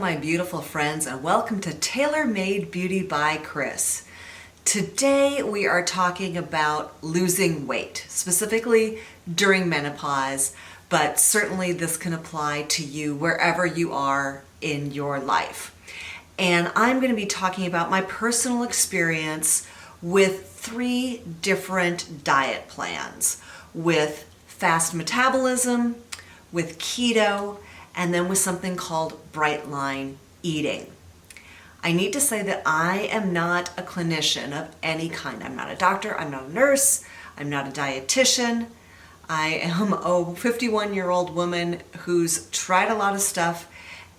my beautiful friends, and welcome to Tailor Made Beauty by Kris. Today we are talking about losing weight, specifically during menopause, but certainly this can apply to you wherever you are in your life. And I'm going to be talking about my personal experience with 3 different diet plans, with Fast Metabolism, with Keto, and then with something called Bright Line Eating. I need to say that I am not a clinician of any kind. I'm not a doctor, I'm not a nurse, I'm not a dietitian. I am a 51-year-old woman who's tried a lot of stuff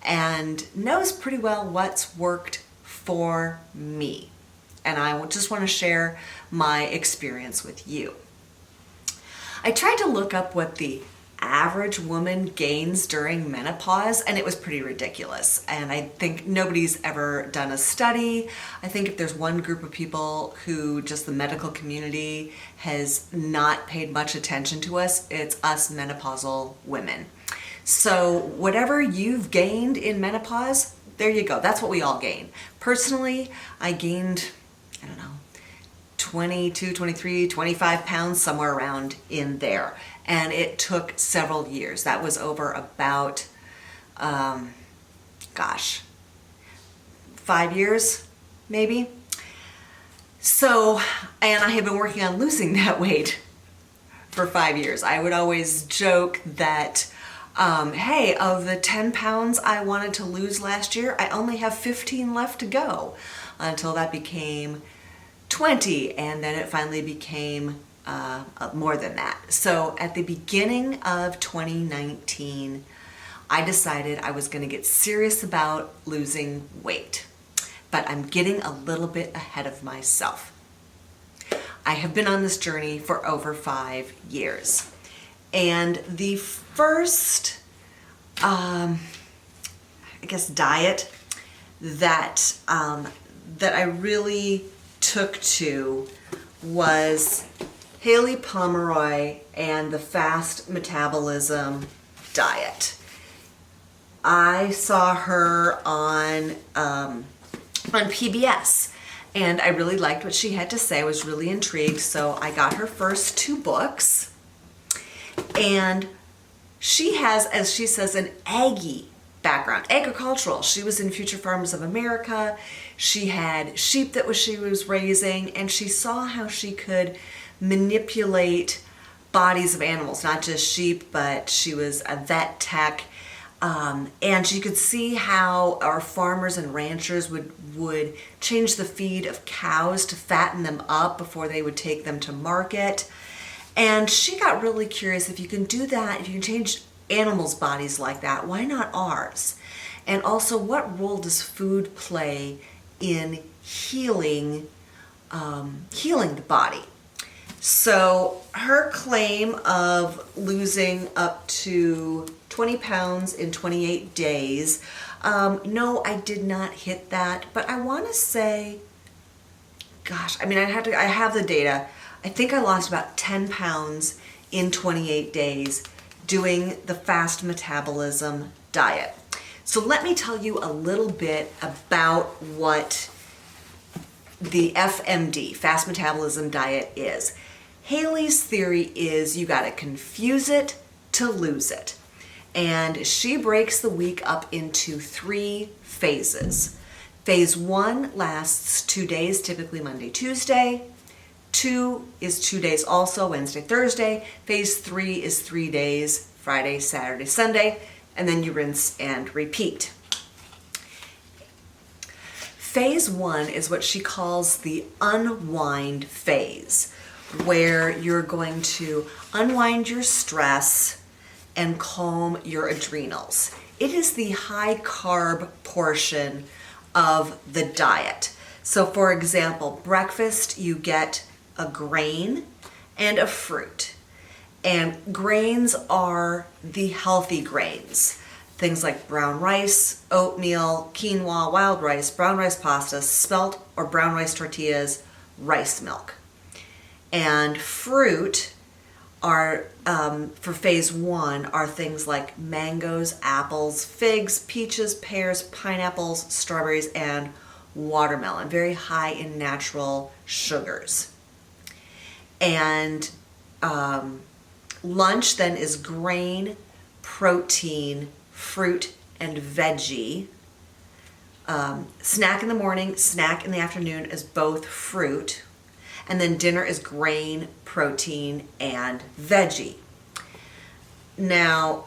and knows pretty well what's worked for me. And I just want to share my experience with you. I tried to look up what the average woman gains during menopause, and it was pretty ridiculous. And I think nobody's ever done a study. I think if there's one group of people who just the medical community has not paid much attention to us, it's us menopausal women. So whatever you've gained in menopause, there you go. That's what we all gain. Personally, I gained, 22, 23, 25 pounds, somewhere around in there. And it took several years. That was over about, 5 years, maybe. So, and I have been working on losing that weight for 5 years. I would always joke that, hey, of the 10 pounds I wanted to lose last year, I only have 15 left to go, until that became 20, and then it finally became more than that. So at the beginning of 2019, I decided I was going to get serious about losing weight, but I'm getting a little bit ahead of myself. I have been on this journey for over 5 years, and the first, diet that I really took to was Haylie Pomroy and the Fast Metabolism Diet. I saw her on PBS, and I really liked what she had to say. I was really intrigued, so I got her first 2 books. And she has, as she says, an Aggie background, agricultural. She was in Future Farmers of America. She had sheep that she was raising, and she saw how she could manipulate bodies of animals, not just sheep, but she was a vet tech. And she could see how our farmers and ranchers would change the feed of cows to fatten them up before they would take them to market. And she got really curious, if you can do that, if you can change animals' bodies like that, why not ours? And also, what role does food play in healing the body? So her claim of losing up to 20 pounds in 28 days, no, I did not hit that, but I want to say, I have the data. I think I lost about 10 pounds in 28 days doing the Fast Metabolism Diet. So let me tell you a little bit about what the FMD, Fast Metabolism Diet, is. Haylie's theory is you got to confuse it to lose it. And she breaks the week up into 3 phases. Phase 1 lasts 2 days, typically Monday, Tuesday. 2 is 2 days also, Wednesday, Thursday. Phase 3 is 3 days, Friday, Saturday, Sunday, and then you rinse and repeat. Phase 1 is what she calls the unwind phase, where you're going to unwind your stress and calm your adrenals. It is the high carb portion of the diet. So for example, breakfast, you get a grain and a fruit. And grains are the healthy grains. Things like brown rice, oatmeal, quinoa, wild rice, brown rice pasta, spelt or brown rice tortillas, rice milk. And fruit are for phase 1 are things like mangoes, apples, figs, peaches, pears, pineapples, strawberries, and watermelon. Very high in natural sugars. And lunch then is grain, protein, fruit, and veggie. Snack in the morning, snack in the afternoon is both fruit. And then dinner is grain, protein, and veggie. Now,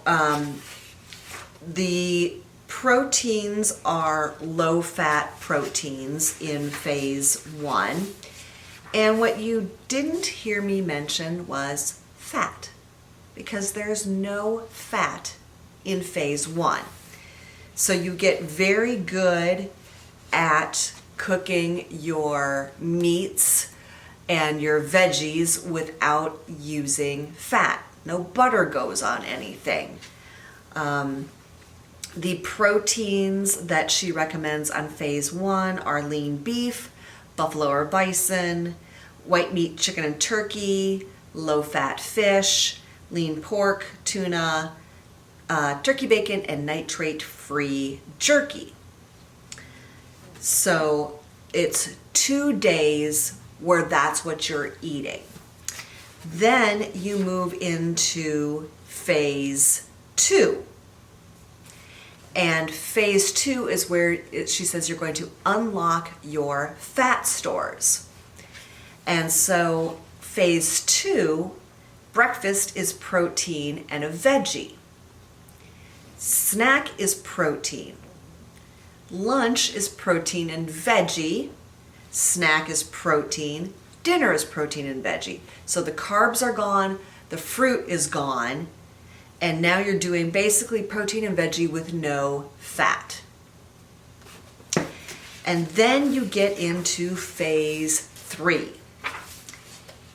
the proteins are low-fat proteins in phase 1. And what you didn't hear me mention was fat, because there's no fat in phase 1. So you get very good at cooking your meats and your veggies without using fat. No butter goes on anything. The proteins that she recommends on phase 1 are lean beef, buffalo or bison, white meat, chicken and turkey, low-fat fish, lean pork, tuna, turkey bacon, and nitrate-free jerky. So it's 2 days where that's what you're eating. Then you move into phase 2. And phase 2 is where she says you're going to unlock your fat stores. And so phase 2, breakfast is protein and a veggie. Snack is protein. Lunch is protein and veggie. Snack is protein. Dinner is protein and veggie. So the carbs are gone, the fruit is gone, and now you're doing basically protein and veggie with no fat. And then you get into phase 3.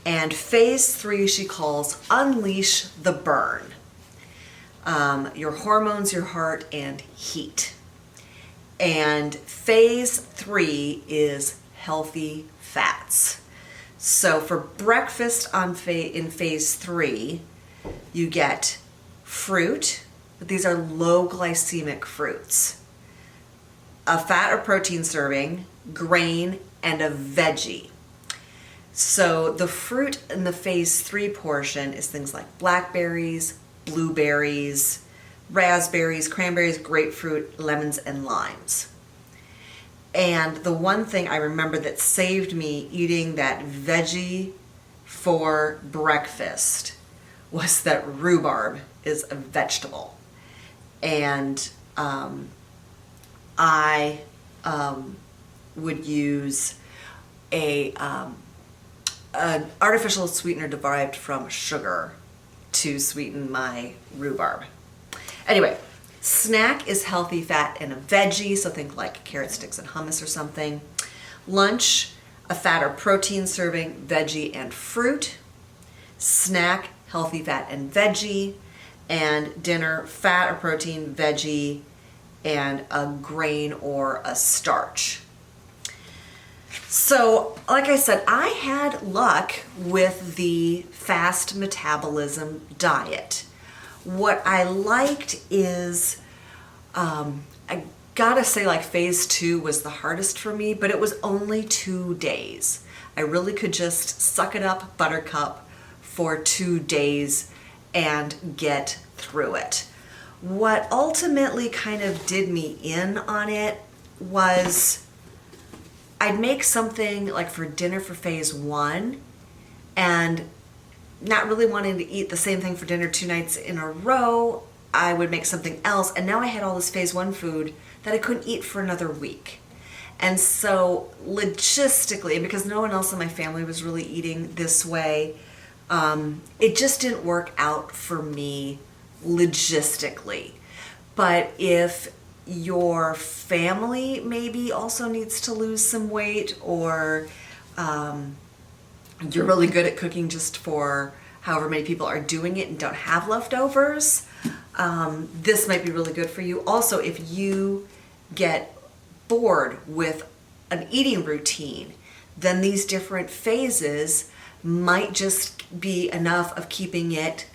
And phase 3 she calls unleash the burn. Your hormones, your heart, and heat. And phase 3 is healthy fats. So for breakfast in phase 3, you get fruit, but these are low glycemic fruits, a fat or protein serving, grain, and a veggie. So the fruit in the phase 3 portion is things like blackberries, blueberries, raspberries, cranberries, grapefruit, lemons, and limes. And the one thing I remember that saved me eating that veggie for breakfast was that rhubarb is a vegetable. And I would use an artificial sweetener derived from sugar to sweeten my rhubarb. Anyway, snack is healthy fat and a veggie, so think like carrot sticks and hummus or something. Lunch, a fat or protein serving, veggie and fruit. Snack, healthy fat and veggie. And dinner, fat or protein, veggie, and a grain or a starch. So, like I said, I had luck with the Fast Metabolism Diet. What I liked is, I gotta say, like, phase 2 was the hardest for me, but it was only 2 days. I really could just suck it up, buttercup, for 2 days and get through it. What ultimately kind of did me in on it was I'd make something like for dinner for phase 1 and not really wanting to eat the same thing for dinner 2 nights in a row, I would make something else, and now I had all this phase 1 food that I couldn't eat for another week. And so logistically, because no one else in my family was really eating this way, it just didn't work out for me logistically. But if your family maybe also needs to lose some weight, or you're really good at cooking just for however many people are doing it and don't have leftovers, this might be really good for you. Also, if you get bored with an eating routine, then these different phases might just be enough of keeping it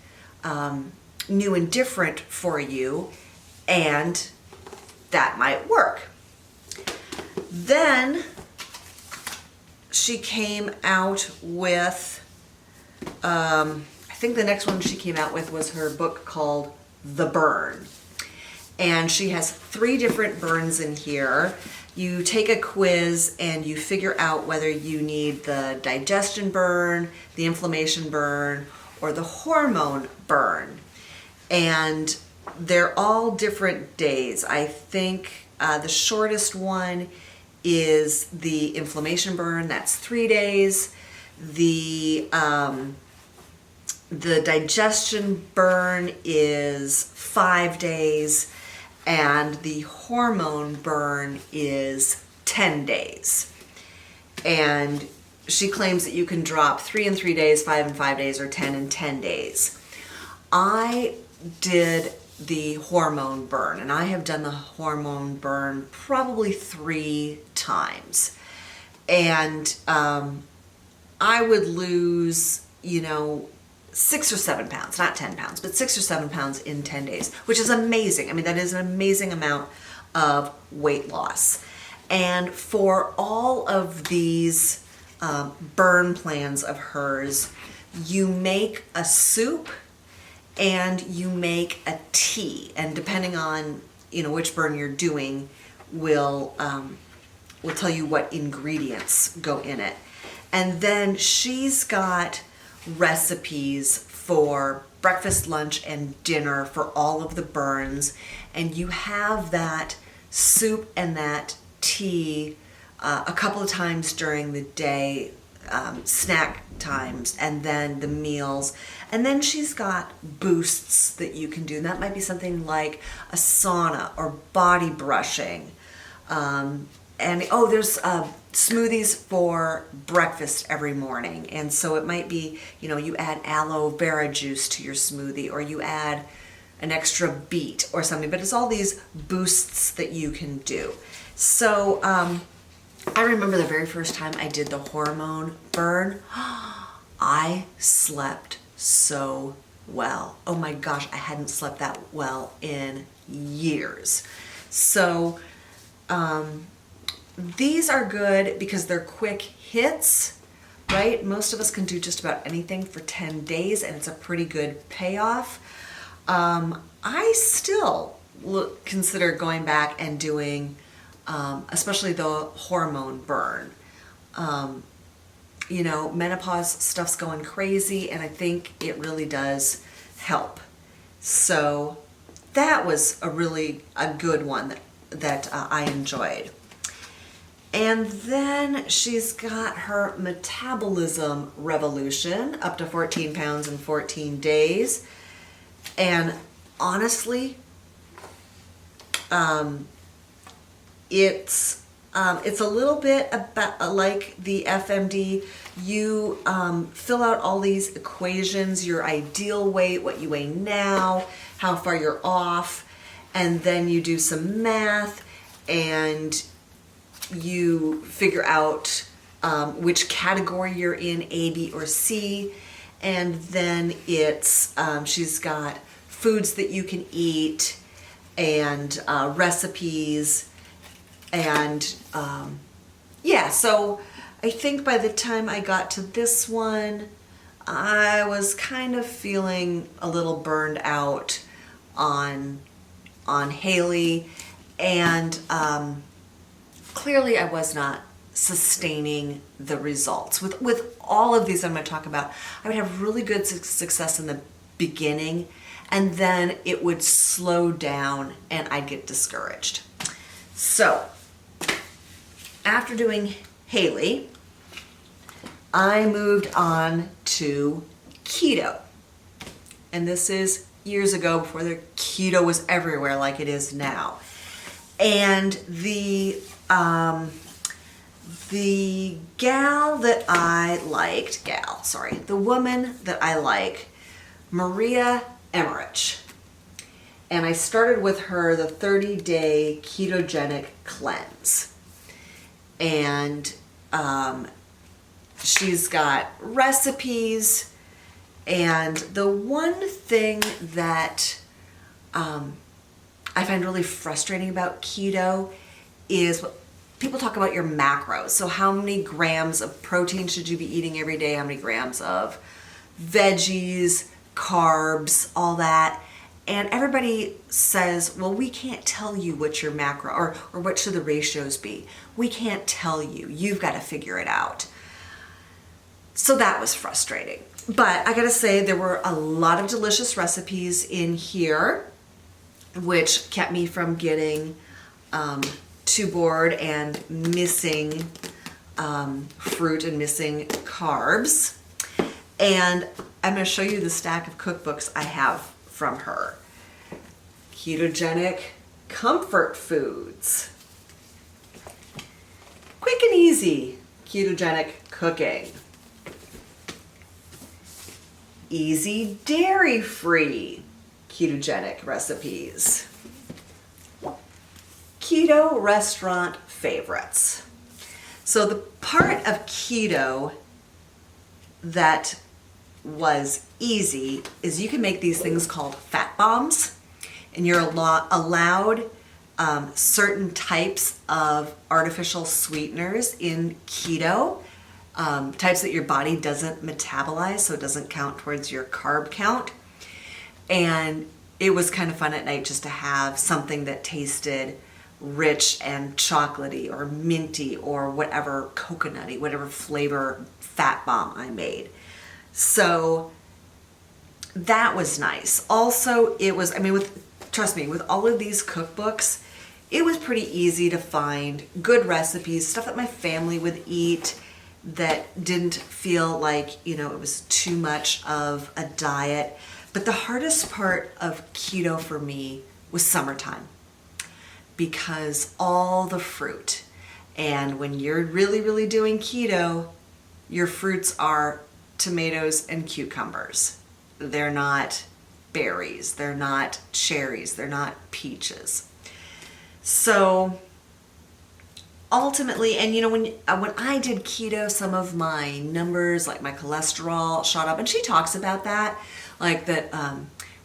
new and different for you, and that might work. Then she came out with, I think the next one she came out with was her book called The Burn. And she has 3 different burns in here. You take a quiz and you figure out whether you need the digestion burn, the inflammation burn, or the hormone burn. And they're all different days. I think the shortest one is the inflammation burn. That's 3 days. The digestion burn is 5 days. And the hormone burn is 10 days. And she claims that you can drop 3 in 3 days, 5 in 5 days, or 10 in 10 days. I did the hormone burn, and I have done the hormone burn probably 3 times. And I would lose, 6 or 7 pounds, not 10 pounds, but 6 or 7 pounds in 10 days, which is amazing. I mean, that is an amazing amount of weight loss. And for all of these burn plans of hers, you make a soup and you make a tea. And depending on, which burn you're doing will tell you what ingredients go in it. And then she's got recipes for breakfast, lunch, and dinner for all of the burns, and you have that soup and that tea a couple of times during the day, snack times, and then the meals. And then she's got boosts that you can do, and that might be something like a sauna or body brushing. There's smoothies for breakfast every morning. And so it might be, you add aloe vera juice to your smoothie, or you add an extra beet or something. But it's all these boosts that you can do. So I remember the very first time I did the hormone burn, I slept so well. Oh my gosh, I hadn't slept that well in years. So these are good because they're quick hits, right? Most of us can do just about anything for 10 days, and it's a pretty good payoff. I still consider going back and doing, especially the hormone burn. Menopause stuff's going crazy, and I think it really does help. So that was a good one that I enjoyed. And then she's got her metabolism revolution, up to 14 pounds in 14 days. And honestly, it's a little bit about like the FMD. You fill out all these equations, your ideal weight, what you weigh now, how far you're off, and then you do some math and you figure out which category you're in, A, B, or C, and then it's she's got foods that you can eat and recipes, and so I think by the time I got to this one, I was kind of feeling a little burned out on Haylie, and clearly I was not sustaining the results. With all of these I'm going to talk about, I would have really good success in the beginning, and then it would slow down and I'd get discouraged. So after doing Haylie, I moved on to Keto. And this is years ago, before the Keto was everywhere like it is now. And the woman that I like, Maria Emmerich. And I started with her the 30-day ketogenic cleanse. And she's got recipes, and the one thing that I find really frustrating about keto is people talk about your macros. So how many grams of protein should you be eating every day? How many grams of veggies, carbs, all that. And everybody says, well, we can't tell you what your macro or what should the ratios be. We can't tell you. You've got to figure it out. So that was frustrating. But I gotta say, there were a lot of delicious recipes in here, which kept me from getting too bored and missing fruit and missing carbs. And I'm gonna show you the stack of cookbooks I have from her. Ketogenic comfort foods. Quick and easy ketogenic cooking. Easy dairy-free ketogenic recipes. Keto restaurant favorites. So the part of keto that was easy is you can make these things called fat bombs, and you're allowed certain types of artificial sweeteners in keto, types that your body doesn't metabolize, so it doesn't count towards your carb count. And it was kind of fun at night just to have something that tasted rich and chocolatey or minty or whatever coconutty, whatever flavor fat bomb I made. So that was nice. Also, it was, trust me, with all of these cookbooks, it was pretty easy to find good recipes, stuff that my family would eat that didn't feel like, it was too much of a diet. But the hardest part of keto for me was summertime, because all the fruit, and when you're really, really doing keto, your fruits are tomatoes and cucumbers. They're not berries, they're not cherries, they're not peaches. So ultimately, and when I did keto, some of my numbers, like my cholesterol, shot up, and she talks about that, like that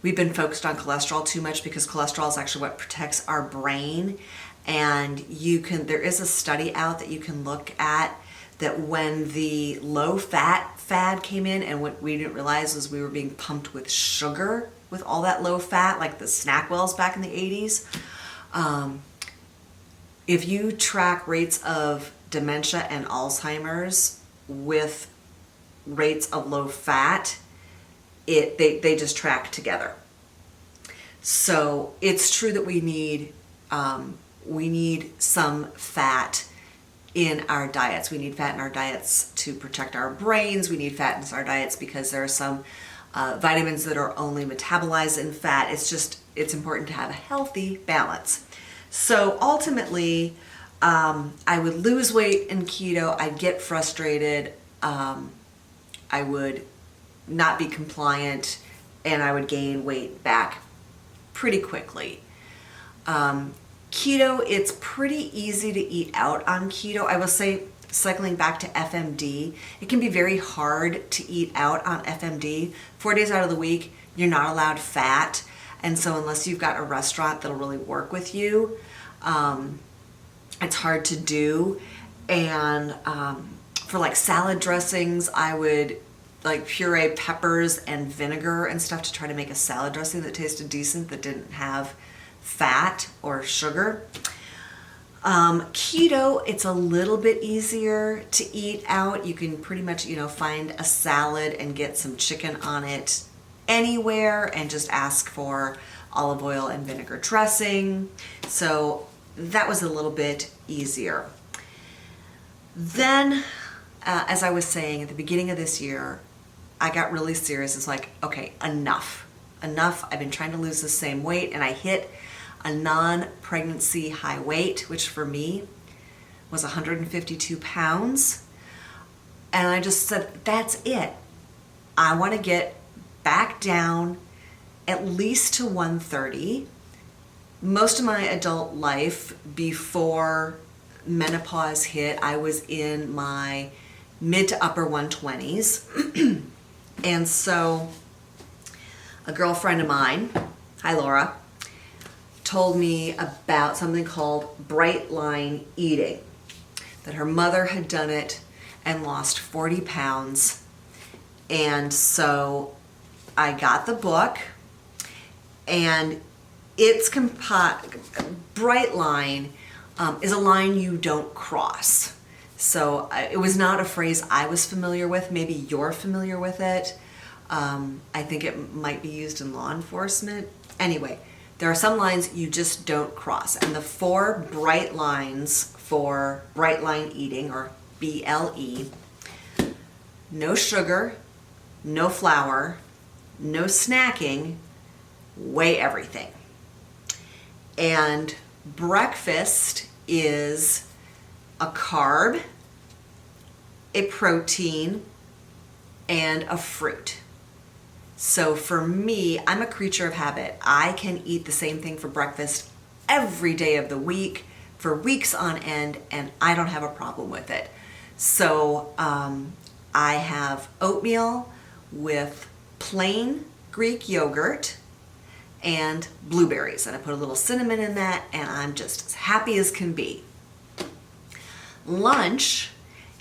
we've been focused on cholesterol too much because cholesterol is actually what protects our brain. And there is a study out that you can look at that when the low fat fad came in, and what we didn't realize was we were being pumped with sugar with all that low fat, like the snack wells back in the 80s. If you track rates of dementia and Alzheimer's with rates of low fat, they just track together. So it's true that we need some fat in our diets. We need fat in our diets to protect our brains. We need fat in our diets because there are some vitamins that are only metabolized in fat. It's important to have a healthy balance. So ultimately, I would lose weight in keto. I'd get frustrated. I would not be compliant, and I would gain weight back pretty quickly. Keto, it's pretty easy to eat out on keto. I will say, cycling back to FMD, it can be very hard to eat out on FMD. 4 days out of the week, you're not allowed fat. And so unless you've got a restaurant that'll really work with you, it's hard to do. And for like salad dressings, I would like puree peppers and vinegar and stuff to try to make a salad dressing that tasted decent, that didn't have fat or sugar. Keto, it's a little bit easier to eat out. You can pretty much, find a salad and get some chicken on it anywhere and just ask for olive oil and vinegar dressing. So that was a little bit easier. Then, as I was saying, at the beginning of this year, I got really serious. It's like, okay, enough. I've been trying to lose the same weight, and I hit a non-pregnancy high weight, which for me was 152 pounds. And I just said, that's it. I want to get back down at least to 130. Most of my adult life before menopause hit, I was in my mid to upper 120s. And so a girlfriend of mine, hi Laura, told me about something called bright line eating, that her mother had done it and lost 40 pounds. And so I got the book, and it's bright line is a line you don't cross. So it was not a phrase I was familiar with. Maybe you're familiar with it. I think it might be used in law enforcement. Anyway, there are some lines you just don't cross. And the 4 bright lines for bright line eating, or BLE: no sugar, no flour, no snacking, weigh everything. And breakfast is a carb, a protein, and a fruit. So for me, I'm a creature of habit. I can eat the same thing for breakfast every day of the week for weeks on end, and I don't have a problem with it. So I have oatmeal with plain Greek yogurt and blueberries, and I put a little cinnamon in that, and I'm just as happy as can be. Lunch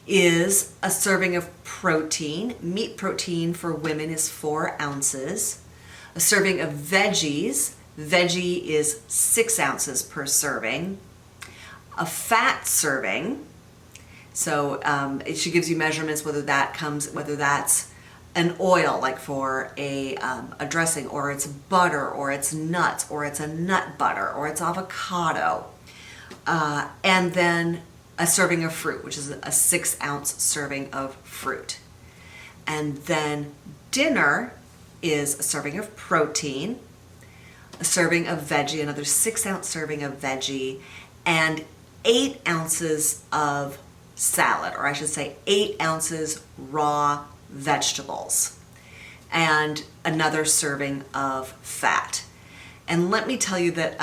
is a serving of protein. Meat protein for women is 4 ounces. A serving of veggies. Veggie is 6 ounces per serving. A fat serving. So she gives you measurements whether that's an oil, like for a dressing, or it's butter, or it's nuts, or it's a nut butter, or it's avocado. And then a serving of fruit, which is a 6 ounce serving of fruit. And then dinner is a serving of protein, a serving of veggie, another 6 ounce serving of veggie, and 8 ounces of salad, or I should say 8 ounces raw vegetables, and another serving of fat. And let me tell you that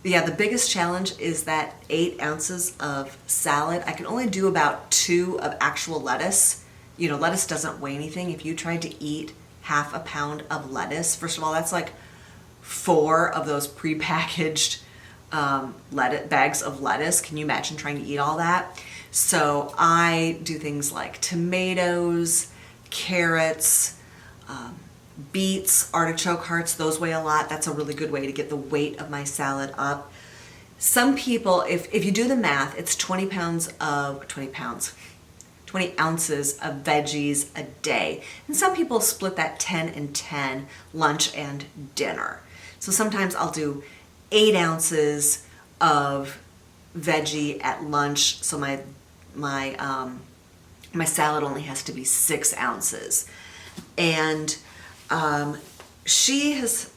the biggest challenge is that 8 ounces of salad. I can only do about 2 of actual lettuce. You know, lettuce doesn't weigh anything. If you tried to eat half a pound of lettuce, first of all, that's like 4 of those prepackaged bags of lettuce. Can you imagine trying to eat all that? So I do things like tomatoes, carrots, beets, artichoke hearts. Those weigh a lot. That's a really good way to get the weight of my salad up. Some people, if you do the math, it's 20 ounces of veggies a day. And some people split that 10 and 10, lunch and dinner. So sometimes I'll do 8 ounces of veggie at lunch, so my salad only has to be 6 ounces. And she has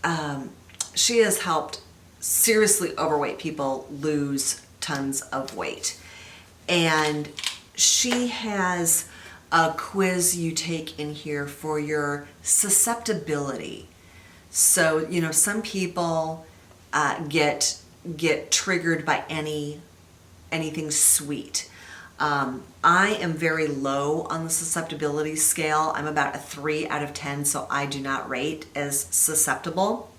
helped seriously overweight people lose tons of weight. And she has a quiz you take in here for your susceptibility. So, you know, some people get triggered by anything sweet. I am very low on the susceptibility scale. I'm about a 3 out of 10, so I do not rate as susceptible.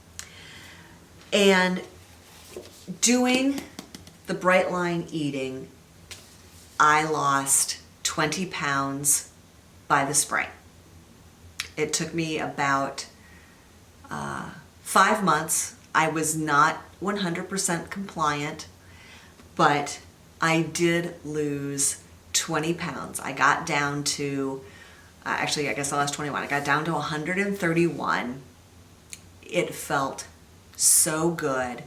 And doing the bright line eating, I lost 20 pounds by the spring. It took me about 5 months. I was not 100% compliant, but I did lose 20 pounds. I got down to, actually I guess I lost 21. I got down to 131. It felt so good.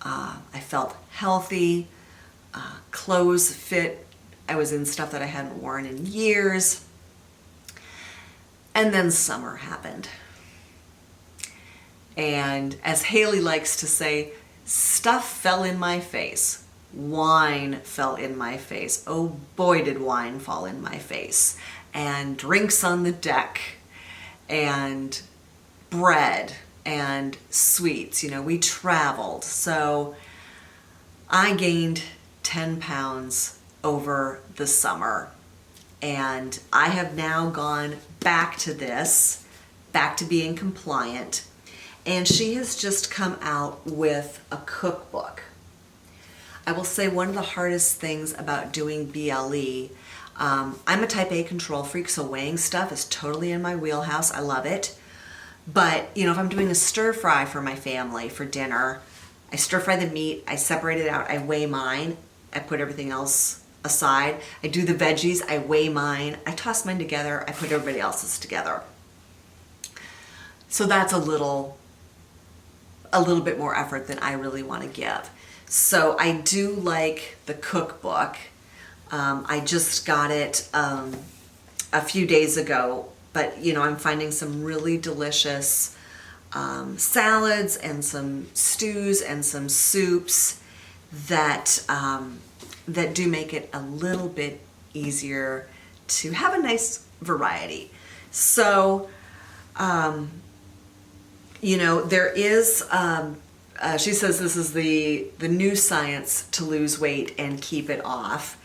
I felt healthy. Clothes fit. I was in stuff that I hadn't worn in years. And then summer happened. And as Haylie likes to say, stuff fell in my face. Wine fell in my face. Oh boy, did wine fall in my face. And drinks on the deck. And bread and sweets. You know, we traveled. So I gained 10 pounds over the summer. And I have now gone back to this, back to being compliant. And she has just come out with a cookbook. I will say one of the hardest things about doing BLE, I'm a type A control freak, so weighing stuff is totally in my wheelhouse. I love it. But, if I'm doing a stir fry for my family for dinner, I stir fry the meat, I separate it out, I weigh mine, I put everything else aside. I do the veggies, I weigh mine, I toss mine together, I put everybody else's together. So that's a little bit more effort than I really want to give. So I do like the cookbook. I just got it a few days ago, but I'm finding some really delicious salads and some stews and some soups that do make it a little bit easier to have a nice variety. So, there is, she says this is the new science to lose weight and keep it off.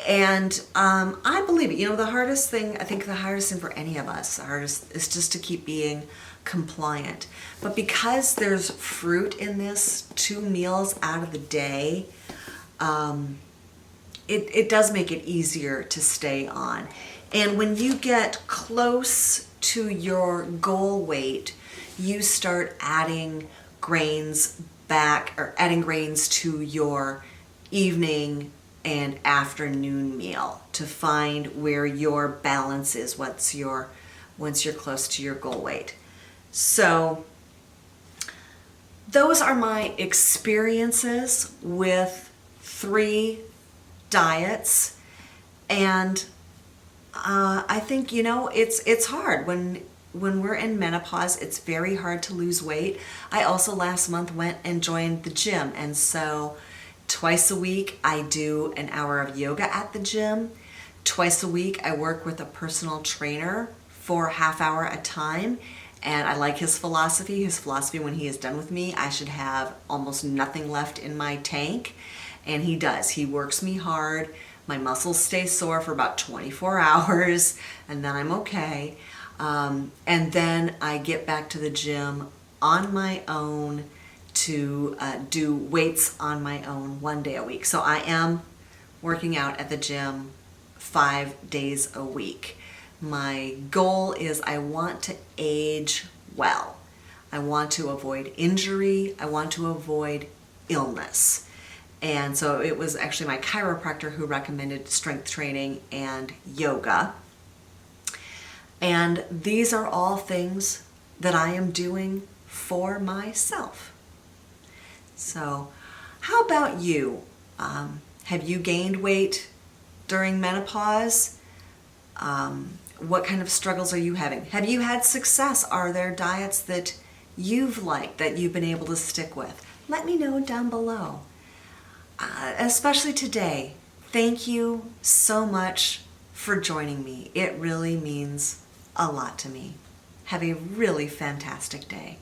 And I believe it. The hardest thing for any of us, is just to keep being compliant. But because there's fruit in this, 2 meals out of the day, it does make it easier to stay on. And when you get close to your goal weight, you start adding grains to your evening and afternoon meal to find where your balance is once you're close to your goal weight. So those are my experiences with 3 diets, and I think it's hard when we're in menopause. It's very hard to lose weight. I also last month went and joined the gym, and so twice a week I do an hour of yoga at the gym. Twice a week I work with a personal trainer for a half hour at a time, and I like his philosophy. His philosophy, when he is done with me, I should have almost nothing left in my tank, and he does. He works me hard. My muscles stay sore for about 24 hours, and then I'm okay. And then I get back to the gym on my own to do weights on my own 1 day a week. So I am working out at the gym 5 days a week. My goal is I want to age well. I want to avoid injury. I want to avoid illness. And so it was actually my chiropractor who recommended strength training and yoga. And these are all things that I am doing for myself. So how about you? Have you gained weight during menopause? What kind of struggles are you having? Have you had success? Are there diets that you've liked, that you've been able to stick with? Let me know down below. Especially today, thank you so much for joining me. It really means a lot to me. Have a really fantastic day.